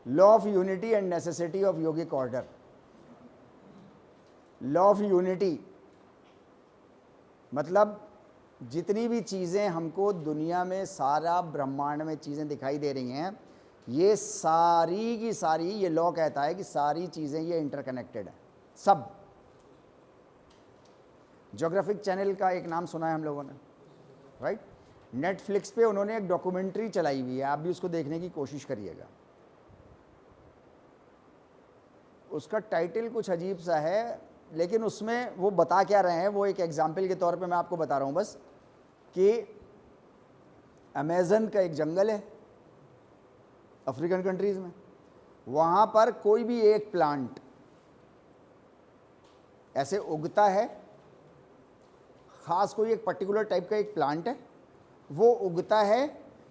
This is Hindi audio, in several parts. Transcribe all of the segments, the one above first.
Law of unity and necessity of yogic order. Law of unity मतलब जितनी भी चीज़ें हमको दुनिया में, सारा ब्रह्मांड में चीज़ें दिखाई दे रही हैं, ये सारी की सारी, ये लॉ कहता है कि सारी चीज़ें ये इंटरकनेक्टेड है, सब। ज्योग्राफिक चैनल का एक नाम सुना है हम लोगों ने, राइट? नेटफ्लिक्स पे उन्होंने एक डॉक्यूमेंट्री चलाई हुई है, आप भी उसको देखने की कोशिश करिएगा। उसका टाइटल कुछ अजीब सा है, लेकिन उसमें वो बता क्या रहे हैं, वो एक एग्जाम्पल के तौर पे मैं आपको बता रहा हूँ बस, कि अमेज़न का एक जंगल है अफ्रीकन कंट्रीज़ में, वहाँ पर कोई भी एक प्लांट ऐसे उगता है, ख़ास कोई एक पर्टिकुलर टाइप का एक प्लांट है, वो उगता है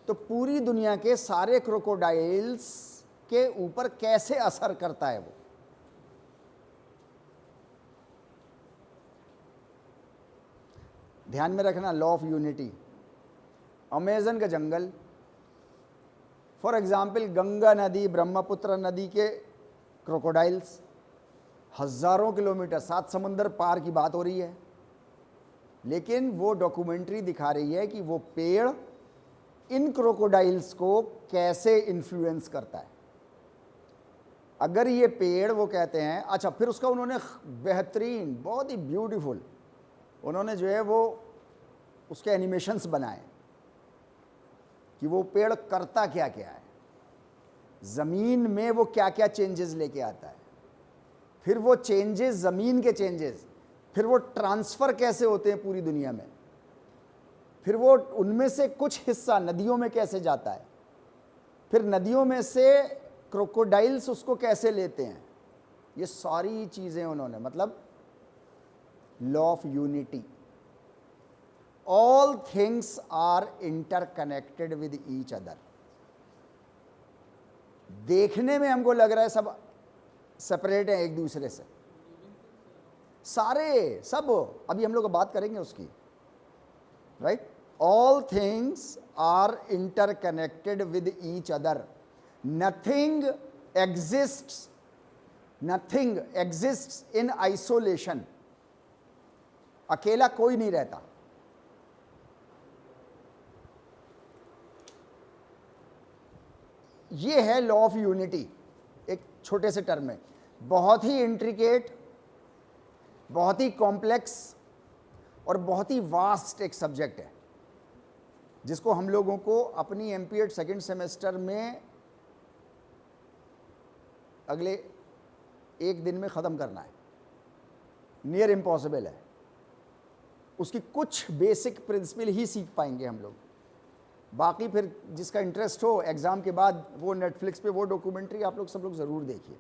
तो पूरी दुनिया के सारे क्रोकोडाइल्स के ऊपर कैसे असर करता है वो। ध्यान में रखना, लॉ ऑफ यूनिटी। अमेज़न का जंगल, फॉर एग्जाम्पल गंगा नदी, ब्रह्मपुत्र नदी के क्रोकोडाइल्स हज़ारों किलोमीटर, 7 समुंदर पार की बात हो रही है, लेकिन वो डॉक्यूमेंट्री दिखा रही है कि वो पेड़ इन क्रोकोडाइल्स को कैसे इन्फ्लुएंस करता है। अगर ये पेड़, वो कहते हैं, अच्छा, फिर उसका उन्होंने बेहतरीन, बहुत ही ब्यूटीफुल उन्होंने जो है वो उसके एनिमेशंस बनाए कि वो पेड़ करता क्या क्या है, ज़मीन में वो क्या क्या चेंजेस लेके आता है, फिर वो चेंजेस, ज़मीन के चेंजेस, फिर वो ट्रांसफ़र कैसे होते हैं पूरी दुनिया में, फिर वो उनमें से कुछ हिस्सा नदियों में कैसे जाता है, फिर नदियों में से क्रोकोडाइल्स उसको कैसे लेते हैं, ये सारी चीज़ें उन्होंने, मतलब law of unity. All things are interconnected with each other. देखने में हमको लग रहा है सब सेपरेट है एक दूसरे से, सारे सब, अभी हम लोग बात करेंगे उसकी, right? All things are interconnected with each other. Nothing exists in isolation. अकेला कोई नहीं रहता। ये है लॉ ऑफ यूनिटी, एक छोटे से टर्म में। बहुत ही इंट्रिकेट, बहुत ही कॉम्प्लेक्स और बहुत ही वास्ट एक सब्जेक्ट है, जिसको हम लोगों को अपनी एमपीएड सेकेंड सेमेस्टर में अगले एक दिन में ख़त्म करना है। नियर इम्पॉसिबल है। उसकी कुछ बेसिक प्रिंसिपल ही सीख पाएंगे हम लोग, बाकी फिर जिसका इंटरेस्ट हो एग्ज़ाम के बाद, वो नेटफ्लिक्स पे वो डॉक्यूमेंट्री आप लोग सब लोग ज़रूर देखिए,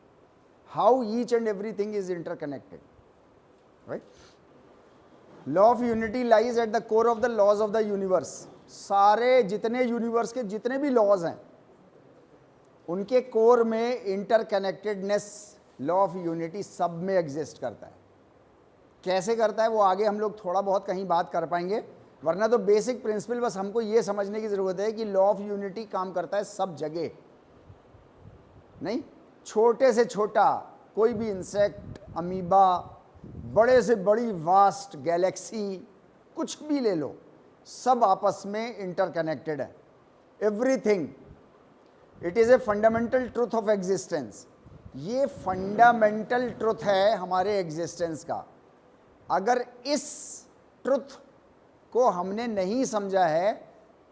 how each and everything is interconnected, right? Law of unity lies at the core of the laws of the universe. सारे जितने यूनिवर्स के जितने भी लॉज हैं, उनके कोर में इंटरकनेक्टेडनेस, लॉ ऑफ यूनिटी सब में एग्जिस्ट करता है। कैसे करता है वो आगे हम लोग थोड़ा बहुत कहीं बात कर पाएंगे, वरना तो बेसिक प्रिंसिपल बस हमको ये समझने की ज़रूरत है कि लॉ ऑफ यूनिटी काम करता है सब जगह, नहीं छोटे से छोटा कोई भी इंसेक्ट, अमीबा, बड़े से बड़ी वास्ट गैलेक्सी, कुछ भी ले लो, सब आपस में इंटरकनेक्टेड है। Everything, it is a fundamental truth of existence. ये फंडामेंटल ट्रुथ है हमारे एग्जिस्टेंस का। अगर इस ट्रुथ को हमने नहीं समझा है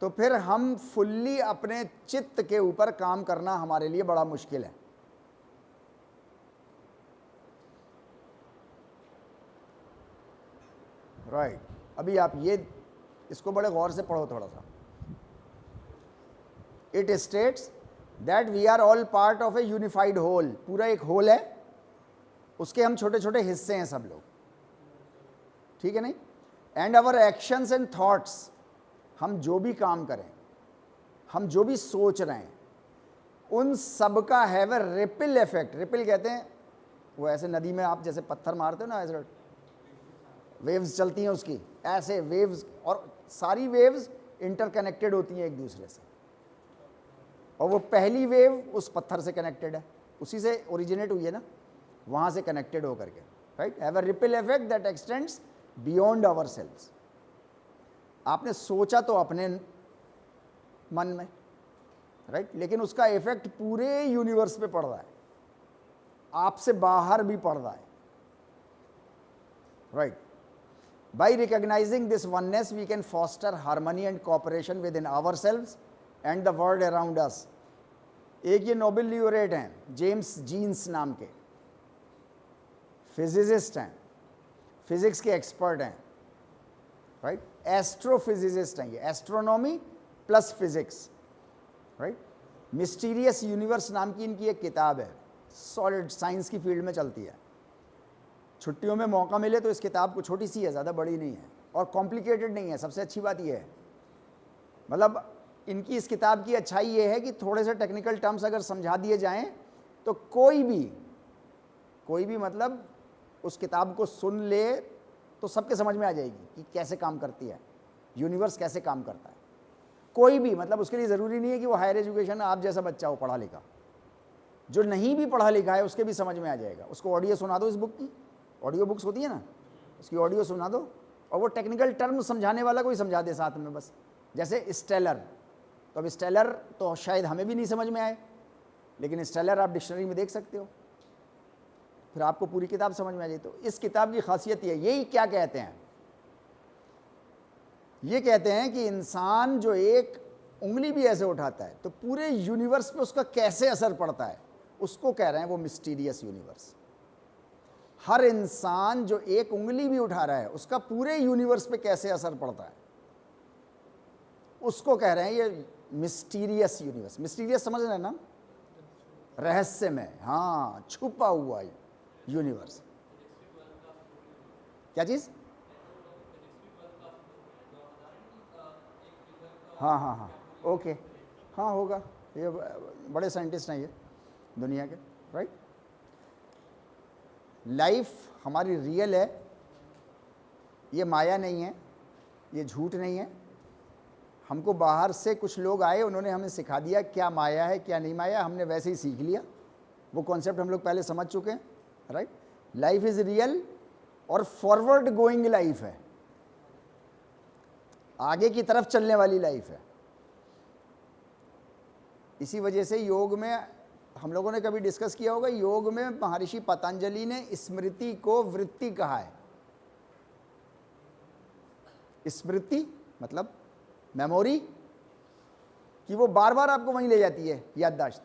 तो फिर हम फुल्ली अपने चित्त के ऊपर काम करना हमारे लिए बड़ा मुश्किल है। राइट, अभी आप ये इसको बड़े गौर से पढ़ो थोड़ा सा। It states that we are all part of a unified whole. पूरा एक होल है, उसके हम छोटे छोटे हिस्से हैं सब लोग, ठीक है नहीं? And our actions and thoughts, हम जो भी काम करें, हम जो भी सोच रहे हैं, उन सब का have a ripple effect. Ripple कहते हैं वो ऐसे नदी में आप जैसे पत्थर मारते हो ना, ऐसे वेव्स चलती हैं उसकी, ऐसे वेव्स, और सारी वेव्स इंटरकनेक्टेड होती हैं एक दूसरे से। और वो पहली वेव उस पत्थर से कनेक्टेड है, उसी से ओरिजिनेट हुई है ना, वहाँ से कनेक्टेड हो करके, right. Have a ripple effect that extends beyond ourselves. आपने सोचा तो अपने मन में, राइट, लेकिन उसका इफेक्ट पूरे यूनिवर्स पे पड़ रहा है, आपसे बाहर भी पड़ रहा है, right. By recognising this oneness we can foster harmony and cooperation within ourselves and the world around us. एक ये नोबेल ल्यूरेट हैं जेम्स जीन्स नाम के, फिजिसिस्ट हैं, फिजिक्स के एक्सपर्ट हैं, राइट, एस्ट्रोफिजिसिस्ट हैं ये, astronomy plus physics, right. Mysterious universe नाम की इनकी एक किताब है, सॉलिड साइंस की फील्ड में चलती है। छुट्टियों में मौका मिले तो इस किताब को, छोटी सी है, ज़्यादा बड़ी नहीं है और कॉम्प्लिकेटेड नहीं है, सबसे अच्छी बात यह है, मतलब इनकी इस किताब की अच्छाई ये है कि थोड़े से टेक्निकल टर्म्स अगर समझा दिए जाएं तो कोई भी मतलब उस किताब को सुन ले तो सबके समझ में आ जाएगी कि कैसे काम करती है यूनिवर्स, कैसे काम करता है। कोई भी, मतलब उसके लिए ज़रूरी नहीं है कि वो हायर एजुकेशन आप जैसा बच्चा हो पढ़ा लिखा, जो नहीं भी पढ़ा लिखा है उसके भी समझ में आ जाएगा। उसको ऑडियो सुना दो, इस बुक की ऑडियो बुक्स होती है ना, उसकी ऑडियो सुना दो और वो टेक्निकल टर्म समझाने वाला कोई समझा दे साथ में बस। जैसे स्टेलर, तो अब स्टेलर तो शायद हमें भी नहीं समझ में आए, लेकिन स्टेलर आप डिक्शनरी में देख सकते हो, फिर आपको पूरी किताब समझ में आ जाए। तो इस किताब की खासियत ये, यही क्या कहते हैं, ये कहते हैं कि इंसान जो एक उंगली भी ऐसे उठाता है तो पूरे यूनिवर्स पे उसका कैसे असर पड़ता है, उसको कह रहे हैं वो मिस्टीरियस यूनिवर्स। हर इंसान जो एक उंगली भी उठा रहा है उसका पूरे यूनिवर्स पे कैसे असर पड़ता है, उसको कह रहे हैं ये मिस्टीरियस यूनिवर्स। मिस्टीरियस समझ रहे हैं ना, रहस्यमय, हाँ, छुपा हुआ यूनिवर्स। क्या चीज़? हाँ, ओके, हाँ होगा, ये बड़े साइंटिस्ट हैं ये दुनिया के, राइट। लाइफ हमारी रियल है, ये माया नहीं है, ये झूठ नहीं है। हमको बाहर से कुछ लोग आए, उन्होंने हमें सिखा दिया क्या माया है क्या नहीं माया, हमने वैसे ही सीख लिया, वो कॉन्सेप्ट हम लोग पहले समझ चुके हैं, राइट। लाइफ इज़ रियल और फॉरवर्ड गोइंग लाइफ है, आगे की तरफ चलने वाली लाइफ है। इसी वजह से योग में हम लोगों ने कभी डिस्कस किया होगा, योग में महर्षि पतंजलि ने स्मृति को वृत्ति कहा है। स्मृति मतलब मेमोरी, कि वो बार बार आपको वहीं ले जाती है, याददाश्त।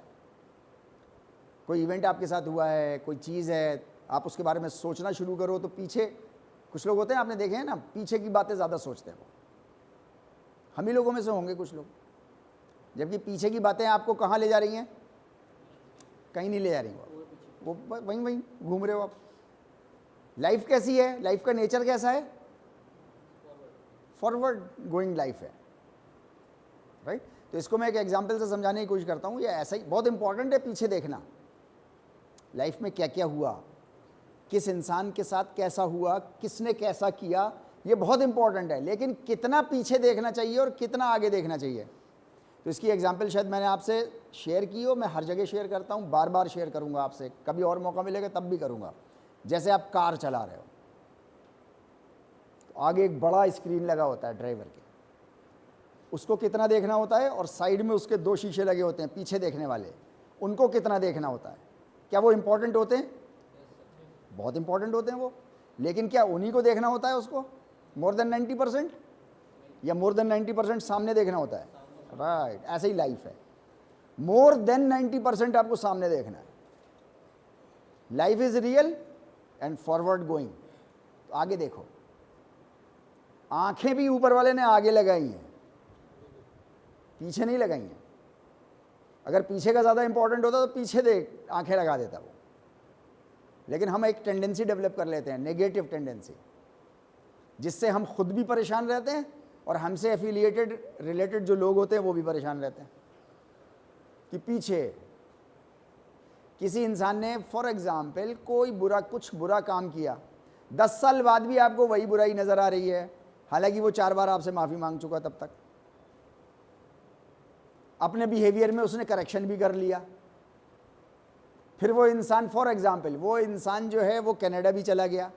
कोई इवेंट आपके साथ हुआ है, कोई चीज़ है, आप उसके बारे में सोचना शुरू करो तो पीछे कुछ लोग होते हैं, आपने देखे हैं ना, पीछे की बातें ज़्यादा सोचते हैं वो, हम ही लोगों में से होंगे कुछ लोग, जबकि पीछे की बातें आपको कहाँ ले जा रही हैं, कहीं नहीं ले जा रही वो वहीं वहीं घूम रहे हो आप। लाइफ कैसी है, लाइफ का नेचर कैसा है, फॉरवर्ड गोइंग लाइफ है, राइट। तो इसको मैं एक एग्जांपल से समझाने की कोशिश करता हूँ। ये ऐसा ही बहुत इंपॉर्टेंट है, पीछे देखना, लाइफ में क्या क्या हुआ, किस इंसान के साथ कैसा हुआ, किसने कैसा किया, ये बहुत इंपॉर्टेंट है। लेकिन कितना पीछे देखना चाहिए और कितना आगे देखना चाहिए, तो इसकी एग्जांपल शायद मैंने आपसे शेयर की हो, मैं हर जगह शेयर करता हूँ, बार बार शेयर करूँगा आपसे, कभी और मौका मिलेगा तब भी करूँगा। जैसे आप कार चला रहे हो, तो आगे एक बड़ा स्क्रीन लगा होता है ड्राइवर के, उसको कितना देखना होता है, और साइड में उसके 2 शीशे लगे होते हैं पीछे देखने वाले, उनको कितना देखना होता है। क्या वो इंपॉर्टेंट होते हैं? बहुत इंपॉर्टेंट होते हैं वो, लेकिन क्या उन्हीं को देखना होता है उसको मोर देन 90%, या मोर देन 90% सामने देखना होता है, राइट। ऐसे ही लाइफ है, मोर देन 90% आपको सामने देखना है। Life is real and forward going, तो आगे देखो। आंखें भी ऊपर वाले ने आगे लगाई हैं, पीछे नहीं लगाई हैं। अगर पीछे का ज़्यादा इंपॉर्टेंट होता तो पीछे देख आंखें लगा देता वो, लेकिन हम एक टेंडेंसी डेवलप कर लेते हैं, नेगेटिव टेंडेंसी, जिससे हम खुद भी परेशान रहते हैं और हमसे एफिलिएटेड रिलेटेड जो लोग होते हैं वो भी परेशान रहते हैं। कि पीछे किसी इंसान ने फॉर एग्जाम्पल कोई कुछ बुरा काम किया, 10 साल बाद भी आपको वही बुराई नज़र आ रही है, हालांकि वो 4 बार आपसे माफ़ी मांग चुका तब तक। अपने बिहेवियर में उसने करेक्शन भी कर लिया। फिर वो इंसान, फॉर एग्जाम्पल, वो इंसान जो है वो कनाडा भी चला गया,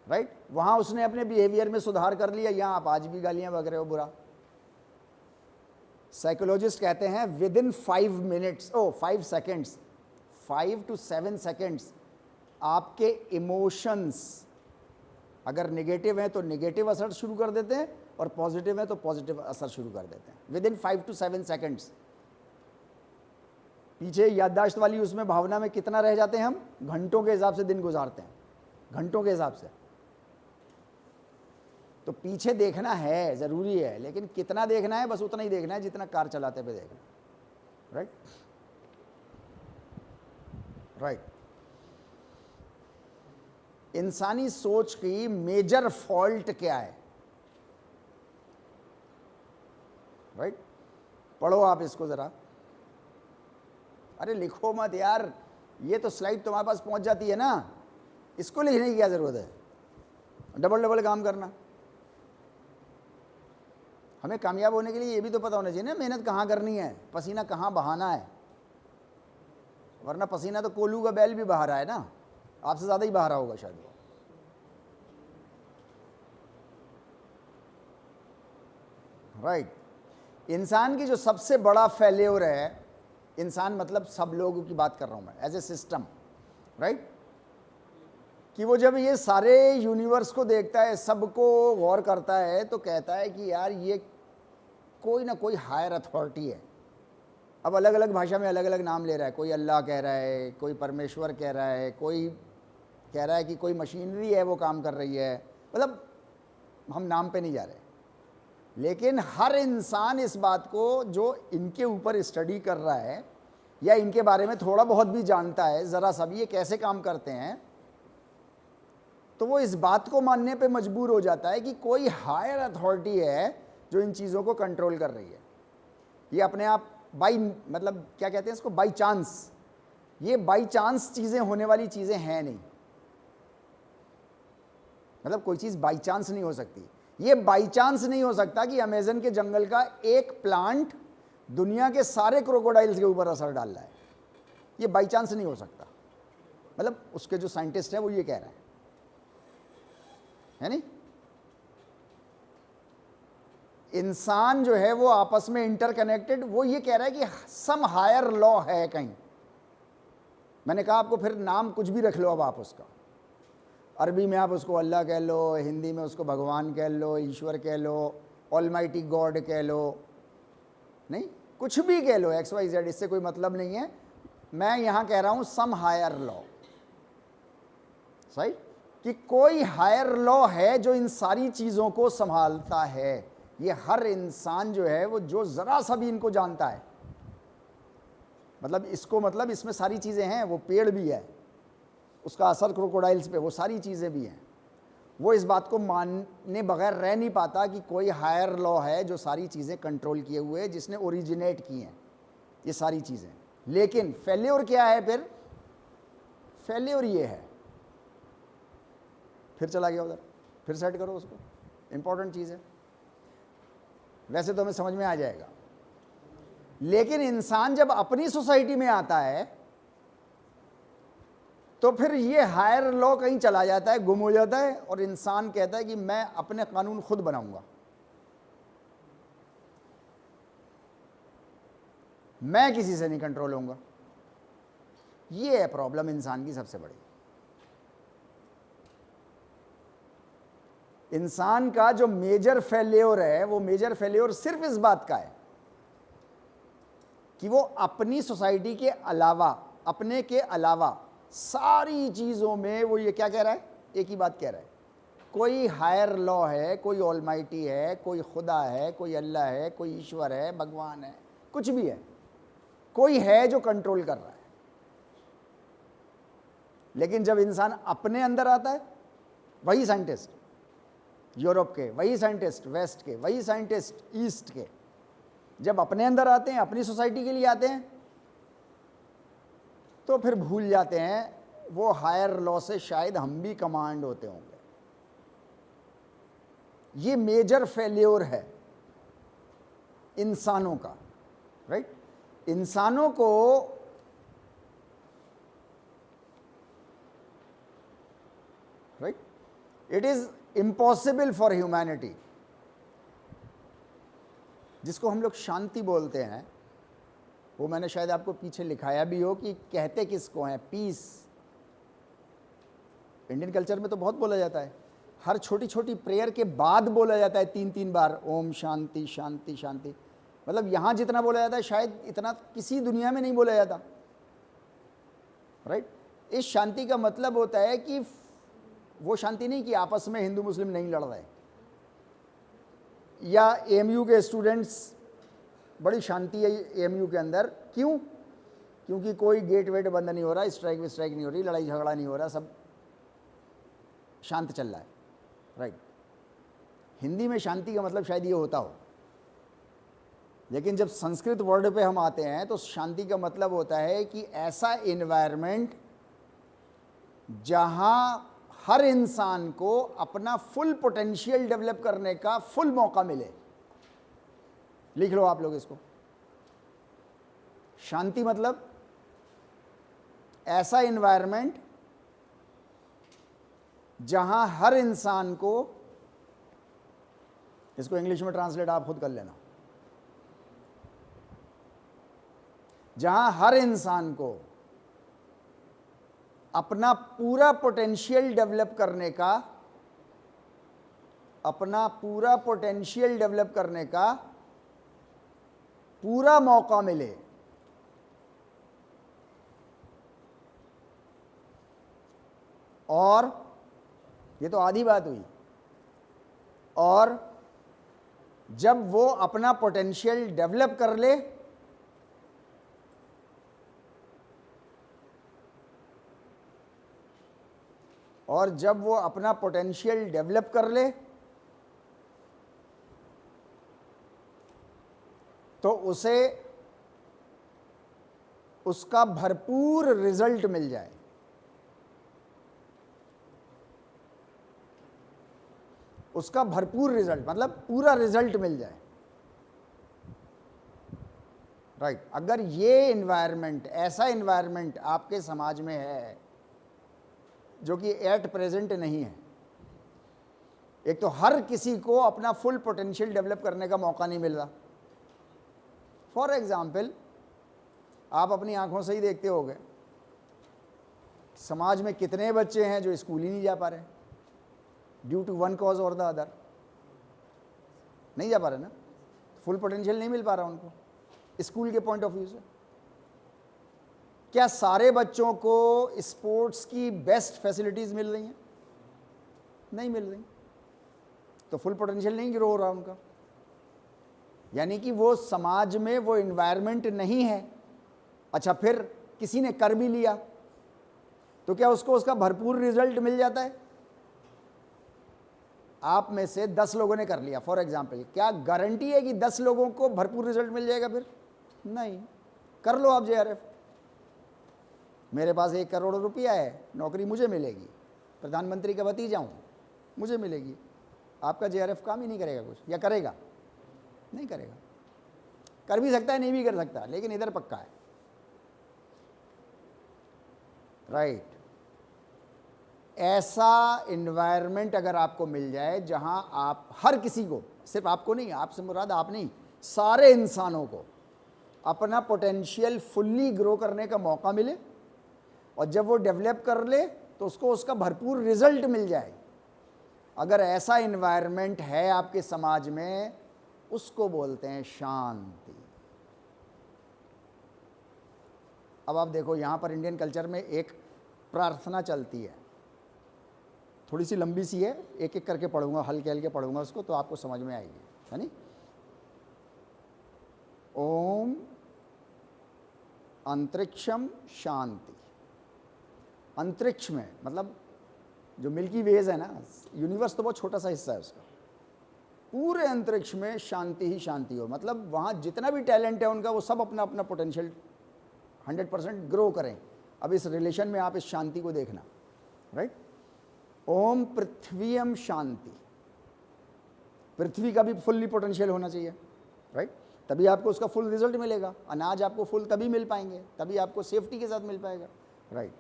राइट? वहां उसने अपने बिहेवियर में सुधार कर लिया। यहां आप आज भी गालियां बक रहे हो बुरा। साइकोलॉजिस्ट कहते हैं with in 5 minutes, 5 seconds, 5 to 7 seconds आपके इमोशंस अगर नेगेटिव हैं तो नेगेटिव असर शुरू कर देते हैं, और पॉजिटिव है तो पॉजिटिव असर शुरू कर देते हैं विद इन 5 to 7 सेकेंड्स। पीछे याददाश्त वाली उसमें भावना में कितना रह जाते हैं हम? घंटों के हिसाब से दिन गुजारते हैं, घंटों के हिसाब से। तो पीछे देखना है, ज़रूरी है, लेकिन कितना देखना है? बस उतना ही देखना है जितना कार चलाते हुए देखना, राइट? राइट। इंसानी सोच की मेजर फॉल्ट क्या है? राइट? पढ़ो आप इसको ज़रा। अरे लिखो मत यार, ये तो स्लाइड तुम्हारे पास पहुंच जाती है ना, इसको लिखने की क्या ज़रूरत है? डबल डबल काम करना। हमें कामयाब होने के लिए ये भी तो पता होना चाहिए ना, मेहनत कहाँ करनी है, पसीना कहाँ बहाना है। वरना पसीना तो कोल्हू का बैल भी बहा रहा है ना, आपसे ज़्यादा ही बहा रहा होगा शायद वो। राइट। इंसान की जो सबसे बड़ा फेल्योर है, इंसान मतलब सब लोगों की बात कर रहा हूं मैं, एज ए सिस्टम, राइट, कि वो जब ये सारे यूनिवर्स को देखता है, सबको गौर करता है, तो कहता है कि यार ये कोई ना कोई हायर अथॉरिटी है। अब अलग अलग भाषा में अलग अलग नाम ले रहा है, कोई अल्लाह कह रहा है, कोई परमेश्वर कह रहा है, कोई कह रहा है कि कोई मशीनरी है वो काम कर रही है, मतलब हम नाम पे नहीं जा रहे। लेकिन हर इंसान इस बात को, जो इनके ऊपर स्टडी कर रहा है या इनके बारे में थोड़ा बहुत भी जानता है, ज़रा सा भी ये कैसे काम करते हैं, तो वो इस बात को मानने पे मजबूर हो जाता है कि कोई हायर अथॉरिटी है जो इन चीज़ों को कंट्रोल कर रही है। ये अपने आप बाई, मतलब क्या कहते हैं इसको, बाई चांस, ये बाई चांस चीज़ें होने वाली चीज़ें हैं नहीं। मतलब कोई चीज़ बाई चांस नहीं हो सकती। ये बाई चांस नहीं हो सकता कि अमेज़न के जंगल का एक प्लांट दुनिया के सारे क्रोकोडाइल्स के ऊपर असर डाल रहा है, ये बाई चांस नहीं हो सकता। मतलब उसके जो साइंटिस्ट हैं वो ये कह रहे हैं, है नहीं? इंसान जो है वो आपस में इंटरकनेक्टेड, वो ये कह रहा है कि सम हायर लॉ है कहीं। मैंने कहा आपको फिर नाम कुछ भी रख लो, अब आप उसका, अरबी में आप उसको अल्लाह कह लो, हिंदी में उसको भगवान कह लो, ईश्वर कह लो, ऑलमाइटी गॉड कह लो, नहीं कुछ भी कह लो, XYZ, इससे कोई मतलब नहीं है। मैं यहाँ कह रहा हूँ सम हायर लॉ, सही, कि कोई हायर लॉ है जो इन सारी चीज़ों को संभालता है। ये हर इंसान जो है वो जो ज़रा सा भी इनको जानता है, मतलब इसको, मतलब इसमें सारी चीज़ें हैं, वो पेड़ भी है, उसका असर क्रोकोडाइल्स पे, वो सारी चीज़ें भी हैं, वो इस बात को मानने बगैर रह नहीं पाता कि कोई हायर लॉ है जो सारी चीज़ें कंट्रोल किए हुए है, जिसने ओरिजिनेट की हैं ये सारी चीज़ें। लेकिन फेल्योर क्या है फिर? फेल्योर ये है, फिर चला गया उधर, फिर सेट करो उसको, इंपॉर्टेंट चीज़ है, वैसे तो हमें समझ में आ जाएगा। लेकिन इंसान जब अपनी सोसाइटी में आता है तो फिर ये हायर लॉ कहीं चला जाता है, गुम हो जाता है, और इंसान कहता है कि मैं अपने कानून खुद बनाऊंगा, मैं किसी से नहीं कंट्रोल होऊंगा। ये है प्रॉब्लम इंसान की सबसे बड़ी। इंसान का जो मेजर फेल्योर है, वो मेजर फेल्योर सिर्फ इस बात का है कि वो अपनी सोसाइटी के अलावा, अपने के अलावा सारी चीज़ों में वो ये क्या कह रहा है? एक ही बात कह रहा है, कोई हायर लॉ है, कोई ऑलमाइटी है, कोई खुदा है, कोई अल्लाह है, कोई ईश्वर है, भगवान है, कुछ भी है, कोई है जो कंट्रोल कर रहा है। लेकिन जब इंसान अपने अंदर आता है, वही साइंटिस्ट यूरोप के, वही साइंटिस्ट वेस्ट के, वही साइंटिस्ट ईस्ट के, जब अपने अंदर आते हैं, अपनी सोसाइटी के लिए आते हैं, तो फिर भूल जाते हैं वो हायर लॉ से शायद हम भी कमांड होते होंगे। ये मेजर फेल्योर है। इंसानों का, राइट? इंसानों को right, it is impossible for humanity, जिसको हम लोग शांति बोलते हैं, वो मैंने शायद आपको पीछे लिखाया भी हो कि कहते किसको हैं, पीस। इंडियन कल्चर में तो बहुत बोला जाता है, हर छोटी छोटी प्रेयर के बाद बोला जाता है 3-3 बार ओम शांति शांति शांति। मतलब यहाँ जितना बोला जाता है शायद इतना किसी दुनिया में नहीं बोला जाता, राइट? इस शांति का मतलब होता है कि वो शांति नहीं कि आपस में हिंदू मुस्लिम नहीं लड़ रहे, या एएमयू के स्टूडेंट्स, बड़ी शांति है एएमयू के अंदर, क्यों? क्योंकि कोई गेट वेट बंद नहीं हो रहा, स्ट्राइक विस्ट्राइक नहीं हो रही, लड़ाई झगड़ा नहीं हो रहा, सब शांत चल रहा है, राइट? हिंदी में शांति का मतलब शायद ये होता हो, लेकिन जब संस्कृत वर्ड पे हम आते हैं तो शांति का मतलब होता है कि ऐसा एनवायरनमेंट जहां हर इंसान को अपना फुल पोटेंशियल डेवलप करने का फुल मौका मिले। लिख लो आप लोग इसको, शांति मतलब ऐसा एनवायरनमेंट जहां हर इंसान को, इसको इंग्लिश में ट्रांसलेट आप खुद कर लेना, जहां हर इंसान को अपना पूरा पोटेंशियल डेवलप करने का, अपना पूरा पोटेंशियल डेवलप करने का पूरा मौका मिले। और ये तो आधी बात हुई, और जब वो अपना पोटेंशियल डेवलप कर ले और जब वो अपना पोटेंशियल डेवलप कर ले तो उसे उसका भरपूर रिजल्ट मिल जाए। उसका भरपूर रिजल्ट मतलब पूरा रिजल्ट मिल जाए, राइट? अगर ये एनवायरनमेंट, ऐसा एनवायरनमेंट आपके समाज में है जो कि एट प्रेजेंट नहीं है, एक तो हर किसी को अपना फुल पोटेंशियल डेवलप करने का मौका नहीं मिल रहा। फॉर एग्जाम्पल, आप अपनी आंखों से ही देखते होंगे समाज में कितने बच्चे हैं जो स्कूल ही नहीं जा पा रहे, ड्यू टू वन कॉज और द अदर। नहीं जा पा रहे ना, फुल पोटेंशियल नहीं मिल पा रहा उनको स्कूल के पॉइंट ऑफ व्यू से। क्या सारे बच्चों को स्पोर्ट्स की बेस्ट फैसिलिटीज मिल रही हैं? नहीं मिल रही, तो फुल पोटेंशियल नहीं ग्रो हो रहा उनका, यानी कि वो समाज में वो एनवायरनमेंट नहीं है। अच्छा, फिर किसी ने कर भी लिया तो क्या उसको उसका भरपूर रिजल्ट मिल जाता है? आप में से 10 लोगों ने कर लिया फॉर एग्जाम्पल, क्या गारंटी है कि 10 लोगों को भरपूर रिजल्ट मिल जाएगा? फिर नहीं। कर लो आप जेआरएफ, मेरे पास 1 करोड़ रुपया है, नौकरी मुझे मिलेगी, प्रधानमंत्री का भतीजा हूँ, मुझे मिलेगी। आपका जेआरएफ काम ही नहीं करेगा कुछ, या करेगा? नहीं करेगा। कर भी सकता है, नहीं भी कर सकता, लेकिन इधर पक्का है, राइट? ऐसा एनवायरनमेंट अगर आपको मिल जाए जहां आप हर किसी को, सिर्फ आपको नहीं, आपसे मुराद आप नहीं, सारे इंसानों को अपना पोटेंशियल फुल्ली ग्रो करने का मौका मिले, और जब वो डेवलप कर ले तो उसको उसका भरपूर रिजल्ट मिल जाए, अगर ऐसा एनवायरनमेंट है आपके समाज में, उसको बोलते हैं शांति। अब आप देखो, यहाँ पर इंडियन कल्चर में एक प्रार्थना चलती है, थोड़ी सी लंबी सी है, एक एक करके पढ़ूंगा, हल्के हल्के पढ़ूंगा उसको, तो आपको समझ में आएगी, है नी? ओम अंतरिक्षम शांति। अंतरिक्ष में मतलब जो मिल्की वेज है ना, यूनिवर्स तो बहुत छोटा सा हिस्सा है उसका, पूरे अंतरिक्ष में शांति ही शांति हो। मतलब वहाँ जितना भी टैलेंट है उनका, वो सब अपना अपना पोटेंशियल 100% ग्रो करें। अब इस रिलेशन में आप इस शांति को देखना, राइट? ओम पृथ्वीयम शांति, पृथ्वी का भी फुल्ली पोटेंशियल होना चाहिए, राइट? तभी आपको उसका फुल रिजल्ट मिलेगा। अनाज आपको फुल तभी मिल पाएंगे, तभी आपको सेफ्टी के साथ मिल पाएगा, राइट।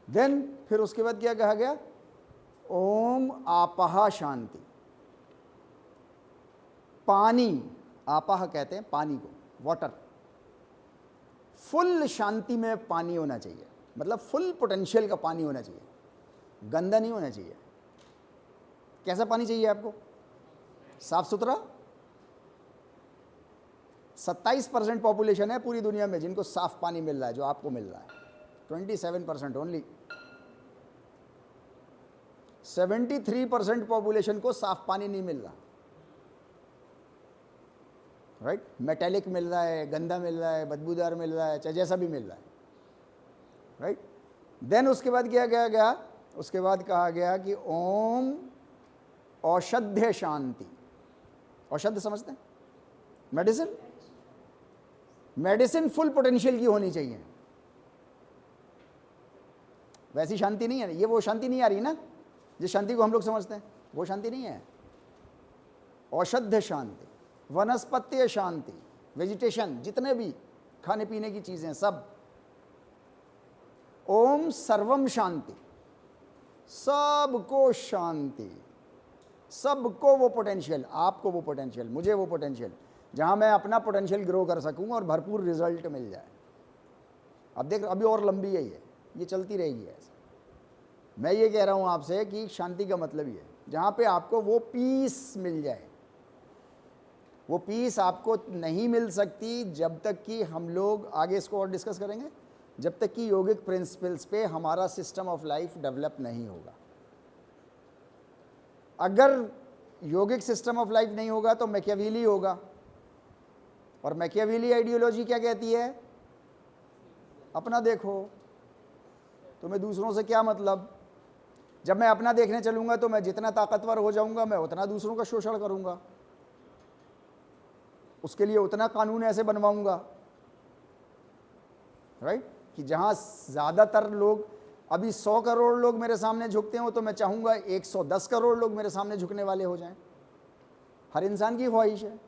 देन फिर उसके बाद क्या कहा गया, ओम आपह शांति। पानी, आपह कहते हैं पानी को, वाटर, फुल शांति में पानी होना चाहिए, मतलब फुल पोटेंशियल का पानी होना चाहिए, गंदा नहीं होना चाहिए। कैसा पानी चाहिए आपको? साफ सुथरा। 27% पॉपुलेशन है पूरी दुनिया में जिनको साफ पानी मिल रहा है, जो आपको मिल रहा है 27% ओनली। 73% पॉपुलेशन को साफ पानी नहीं मिल रहा, राइट। मेटेलिक मिल रहा है, गंदा मिल रहा है, बदबूदार मिल रहा है, चाहे जैसा भी मिल रहा है, राइट। देन उसके बाद क्या कहा गया, उसके बाद कहा गया कि ओम औषध्य शांति। औषध समझते हैं? मेडिसिन। मेडिसिन फुल पोटेंशियल की होनी चाहिए, वैसी शांति नहीं है। ये वो शांति नहीं आ रही ना जिस शांति को हम लोग समझते हैं, वो शांति नहीं है। औषध्य शांति, वनस्पतीय शांति, वेजिटेशन, जितने भी खाने पीने की चीजें सब। ओम सर्वम शांति, सबको शांति, सबको वो पोटेंशियल, आपको वो पोटेंशियल, मुझे वो पोटेंशियल, जहां मैं अपना पोटेंशियल ग्रो कर सकूं और भरपूर रिजल्ट मिल जाए। अब देख, अभी और लंबी है ये चलती रहेगी ऐसे। मैं ये कह रहा हूं आपसे कि शांति का मतलब ये है जहां पे आपको वो पीस मिल जाए। वो पीस आपको नहीं मिल सकती जब तक कि हम लोग, आगे इसको और डिस्कस करेंगे, जब तक कि योगिक प्रिंसिपल्स पे हमारा सिस्टम ऑफ लाइफ डेवलप नहीं होगा। अगर योगिक सिस्टम ऑफ लाइफ नहीं होगा तो मैकियावेली होगा, और मैकियावेली आइडियोलॉजी क्या कहती है? अपना देखो, तुम्हें दूसरों से क्या मतलब। जब मैं अपना देखने चलूंगा तो मैं जितना ताकतवर हो जाऊंगा मैं उतना दूसरों का शोषण करूंगा, उसके लिए उतना कानून ऐसे बनवाऊंगा, राइट, कि जहां ज्यादातर लोग, अभी 100 करोड़ लोग मेरे सामने झुकते हो तो मैं चाहूंगा 110 करोड़ लोग मेरे सामने झुकने वाले हो जाएं। हर इंसान की ख्वाहिश है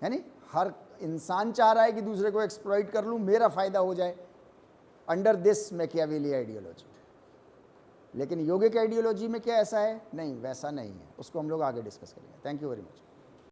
नहीं? हर इंसान चाह रहा है कि दूसरे को एक्सप्लॉइट कर लूं, मेरा फायदा हो जाए, अंडर दिस मैकियावेली आइडियोलॉजी। लेकिन योगिक आइडियोलॉजी में क्या ऐसा है? नहीं, वैसा नहीं है। उसको हम लोग आगे डिस्कस करेंगे। Thank you very much.